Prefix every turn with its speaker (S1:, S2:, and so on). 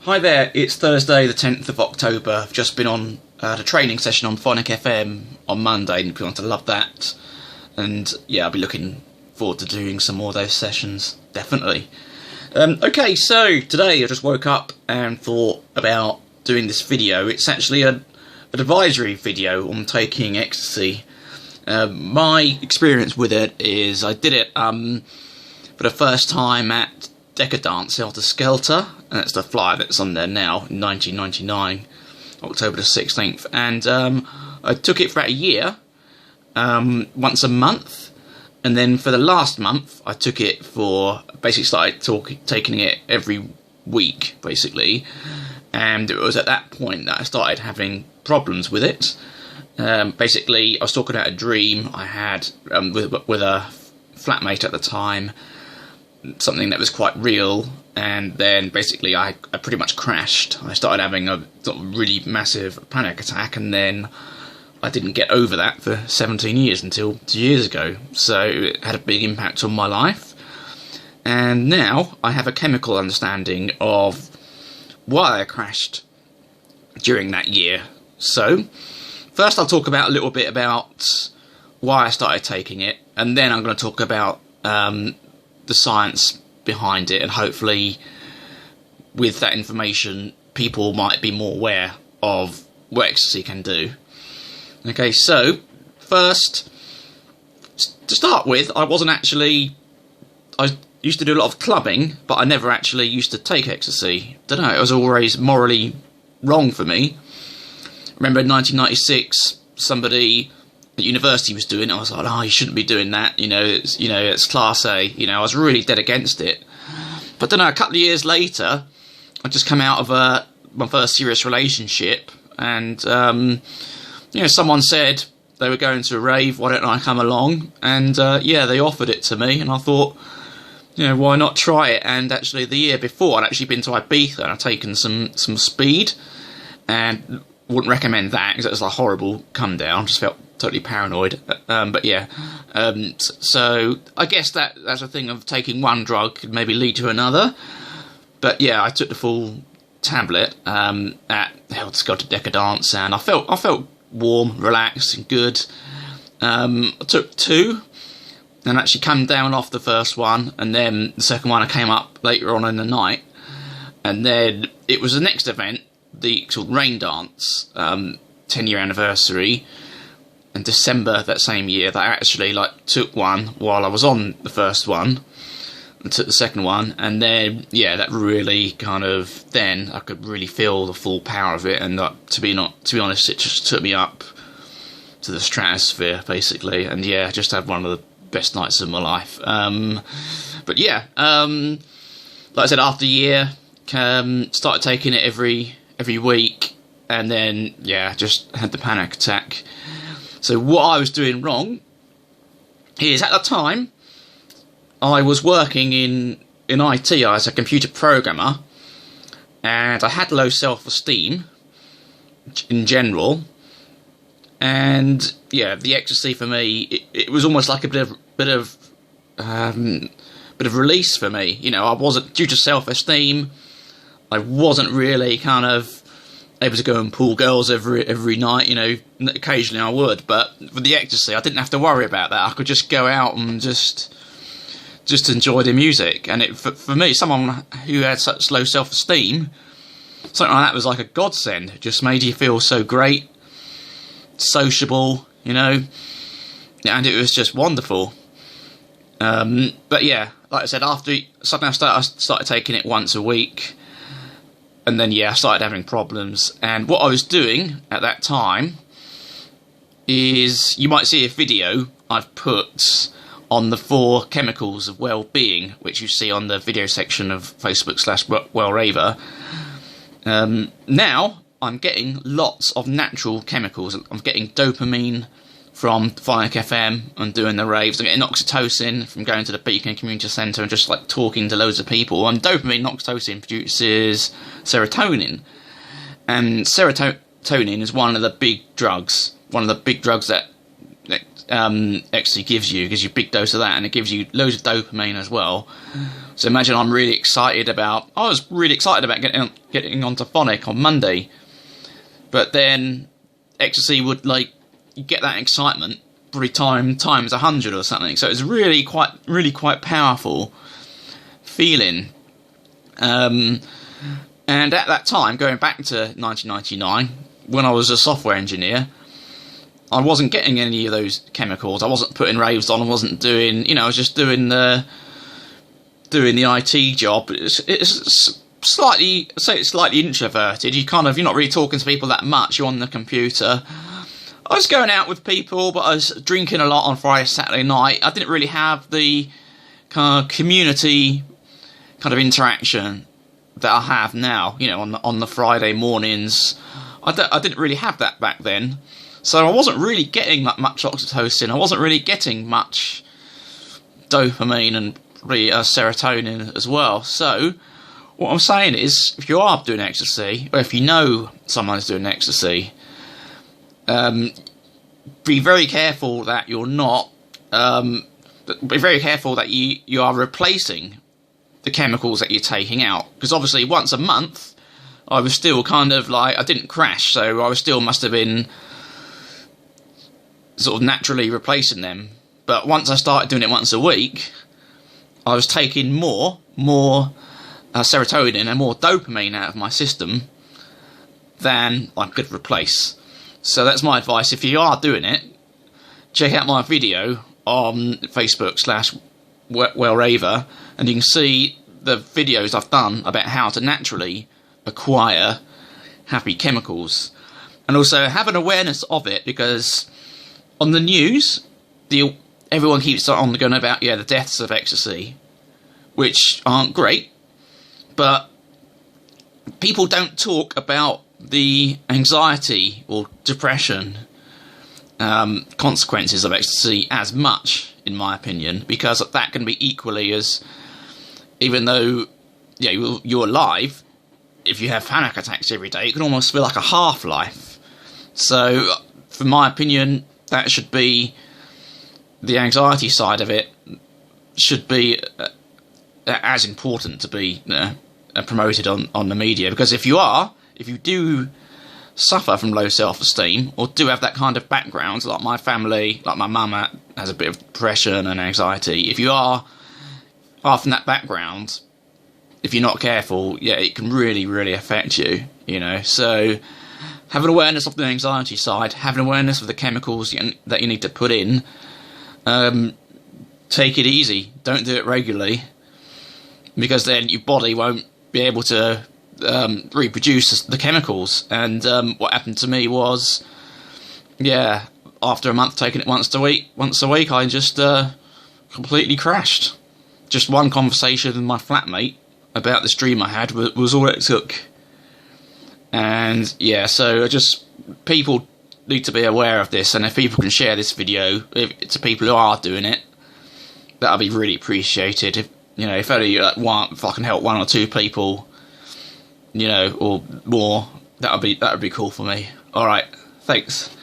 S1: Hi there, it's Thursday the 10th of October. I've just been on the training session on Phonic FM on Monday and people want to love that. And yeah, I'll be looking forward to doing some more of those sessions, definitely. Okay, so today I just woke up and thought about doing this video. It's actually an advisory video on taking Ecstacy. My experience with it is I did it for the first time at Decadence Helter Skelter, and that's the flyer that's on there now, in 1999, October the 16th, and I took it for about a year, once a month, and then for the last month I took it for, basically started taking it every week, basically, and it was at that point that I started having problems with it. Basically, I was talking about a dream I had with a flatmate at the time, something that was quite real, and then basically I pretty much crashed. I started having a sort of really massive panic attack, and then I didn't get over that for 17 years until 2 years ago, so it had a big impact on my life. And now I have a chemical understanding of why I crashed during that year. So first I'll talk about a little bit about why I started taking it, and then I'm going to talk about the science behind it, and hopefully with that information people might be more aware of what Ecstasy can do. Okay, so first, to start with, I used to do a lot of clubbing, but I never actually used to take Ecstasy. Don't know, it was always morally wrong for me. Remember in 1996, somebody at university was doing it. I was like, oh, you shouldn't be doing that. It's Class A. I was really dead against it. But then a couple of years later, I just come out of my first serious relationship, and someone said they were going to a rave. Why don't I come along? And yeah, they offered it to me, and I thought, why not try it? And actually, the year before, I'd actually been to Ibiza and I'd taken some speed, and wouldn't recommend that because it was a horrible come down. Just felt totally paranoid. But yeah, so I guess that's a thing of taking one drug could maybe lead to another. But yeah, I took the full tablet at Helter Skelter Decadence, and I felt warm, relaxed, and good. I took two, and actually came down off the first one, and then the second one I came up later on in the night, and then it was the next event, the sort of Rain Dance 10-year anniversary in December that same year, that I actually took one while I was on the first one and took the second one, and then yeah, that really kind of, then I could really feel the full power of it, and to be honest, it just took me up to the stratosphere basically, and yeah, I just had one of the best nights of my life. But yeah, like I said, after a year, started taking it every week, and then yeah, just had the panic attack. So what I was doing wrong is, at the time I was working in IT. I was a computer programmer, and I had low self-esteem in general, and yeah, the Ecstasy for me, it was almost like a bit of release for me. I wasn't, due to self-esteem, I wasn't really kind of able to go and pull girls every night. Occasionally I would, but with the Ecstasy I didn't have to worry about that. I could just go out and just enjoy the music. And it, for me, someone who had such low self-esteem, something like that was like a godsend. It just made you feel so great, sociable, and it was just wonderful. But yeah, like I said, after suddenly I started taking it once a week, and then yeah, I started having problems. And what I was doing at that time is, you might see a video I've put on the 4 chemicals of well-being, which you see on the video section of Facebook/WellRaver. Now I'm getting lots of natural chemicals. I'm getting dopamine from Phonic FM and doing the raves. I'm getting oxytocin from going to the Beacon Community Centre and just talking to loads of people. And dopamine and oxytocin produces serotonin. And serotonin is one of the big drugs. One of the big drugs that Ecstacy gives you. It gives you a big dose of that, and it gives you loads of dopamine as well. So imagine I was really excited about getting onto Phonic on Monday, but then Ecstacy would, like, you get that excitement probably times 100 or something. So it's really quite powerful feeling. And at that time, going back to 1999, when I was a software engineer, I wasn't getting any of those chemicals. I wasn't putting raves on. I wasn't doing, I was just doing the IT job. It's slightly introverted. You're not really talking to people that much. You're on the computer. I was going out with people, but I was drinking a lot on Friday, Saturday night. I didn't really have the kind of community kind of interaction that I have now, on the Friday mornings. I didn't really have that back then. So I wasn't really getting much oxytocin. I wasn't really getting much dopamine and really serotonin as well. So what I'm saying is, if you are doing ecstasy, or if you know someone's doing ecstasy, be very careful that you're not. Be very careful that you are replacing the chemicals that you're taking out, because obviously once a month I was still kind of like, I didn't crash, so I was still must have been sort of naturally replacing them. But once I started doing it once a week, I was taking more serotonin and more dopamine out of my system than I could replace. So that's my advice. If you are doing it, check out my video on Facebook /WellRaver, and you can see the videos I've done about how to naturally acquire happy chemicals, and also have an awareness of it, because on the news everyone keeps on going about the deaths of ecstasy, which aren't great, but people don't talk about the anxiety or depression consequences of ecstasy as much, in my opinion, because that can be equally as, even though you're alive, if you have panic attacks every day, it can almost feel like a half-life. So, for my opinion, that should be, the anxiety side of it should be as important to be promoted on the media, because if you do suffer from low self-esteem, or do have that kind of background, like my family, like my mum has a bit of depression and anxiety, if you are from that background, if you're not careful, it can really, really affect you, So have an awareness of the anxiety side, have an awareness of the chemicals that you need to put in. Take it easy, don't do it regularly, because then your body won't be able to reproduce the chemicals. And what happened to me was, after a month taking it once a week, I just completely crashed. Just one conversation with my flatmate about this dream I had was all it took. And so people need to be aware of this, and if people can share this video to people who are doing it, that'll be really appreciated. If only if I can help one or two people, or more, that would be cool for me. All right, thanks.